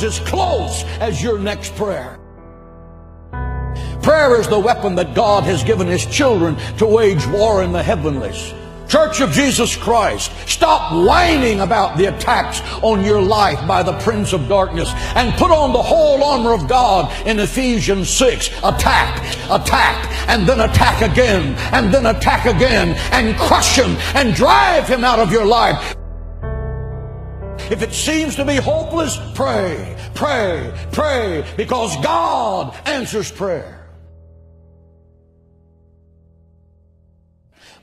is as close as your next prayer. Prayer is the weapon that God has given His children to wage war in the heavenlies. Church of Jesus Christ, stop whining about the attacks on your life by the prince of darkness and put on the whole armor of God in Ephesians 6. Attack, attack, and then attack again, and then attack again, and crush him and drive him out of your life. If it seems to be hopeless, pray, pray, pray, because God answers prayer.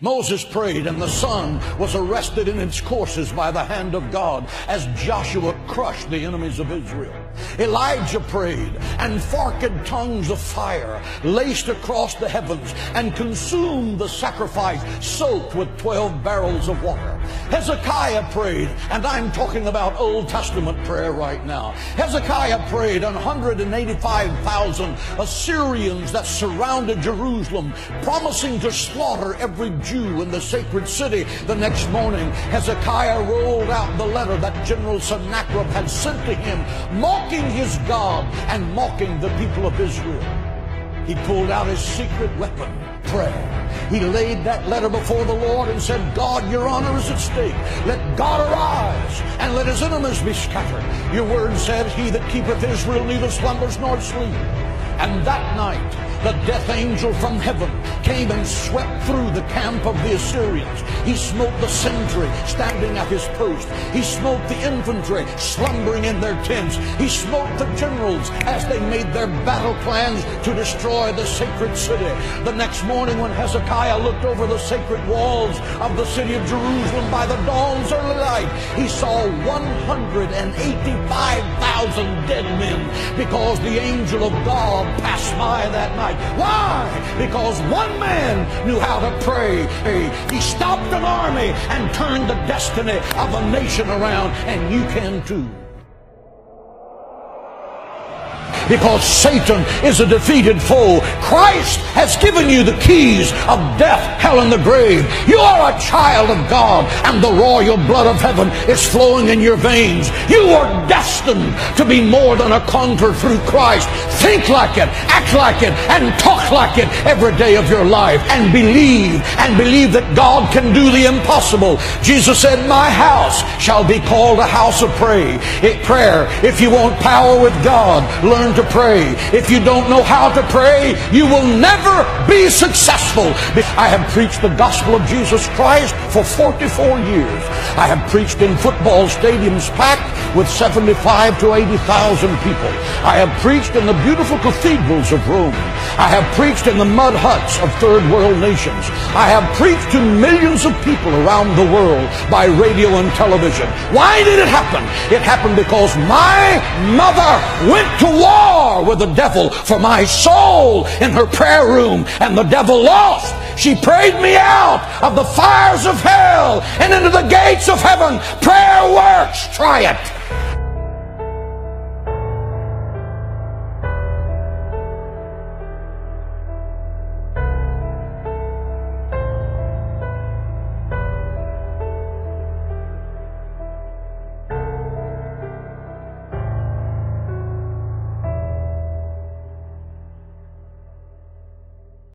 Moses prayed, and the sun was arrested in its courses by the hand of God as Joshua crushed the enemies of Israel. Elijah prayed, and forked tongues of fire laced across the heavens and consumed the sacrifice soaked with 12 barrels of water. Hezekiah prayed, and I'm talking about Old Testament prayer right now. Hezekiah prayed, and 185,000 Assyrians that surrounded Jerusalem, promising to slaughter every Jew in the sacred city. The next morning, Hezekiah rolled out the letter that General Sennacherib had sent to him, mocking his God and mocking the people of Israel. He pulled out his secret weapon, prayer. He laid that letter before the Lord and said, God, your honor is at stake. Let God arise and let his enemies be scattered. Your word said, he that keepeth Israel neither slumbers nor sleep. And that night, the death angel from heaven came and swept through the camp of the Assyrians. He smote the sentry standing at his post. He smote the infantry slumbering in their tents. He smote the generals as they made their battle plans to destroy the sacred city. The next morning, when Hezekiah looked over the sacred walls of the city of Jerusalem by the dawn's early light, he saw 185,000 dead men, because the angel of God passed by that night. Why? Because one man knew how to pray. He stopped an army and turned the destiny of a nation around, and you can too. Because Satan is a defeated foe. Christ has given you the keys of death, hell, and the grave. You are a child of God, and the royal blood of heaven is flowing in your veins. You are destined to be more than a conqueror through Christ. Think like it, act like it, and talk like it every day of your life. And believe that God can do the impossible. Jesus said, my house shall be called a house of prayer. If you want power with God, learn to pray. If you don't know how to pray, you will never be successful. I have preached the gospel of Jesus Christ for 44 years. I have preached in football stadiums packed with 75 to 80,000 people. I have preached in the beautiful cathedrals of Rome. I have preached in the mud huts of third world nations. I have preached to millions of people around the world by radio and television. Why did it happen? It happened because my mother went to war with the devil for my soul in her prayer room, and the devil lost. She prayed me out of the fires of hell and into the gates of heaven. Prayer works. Try it.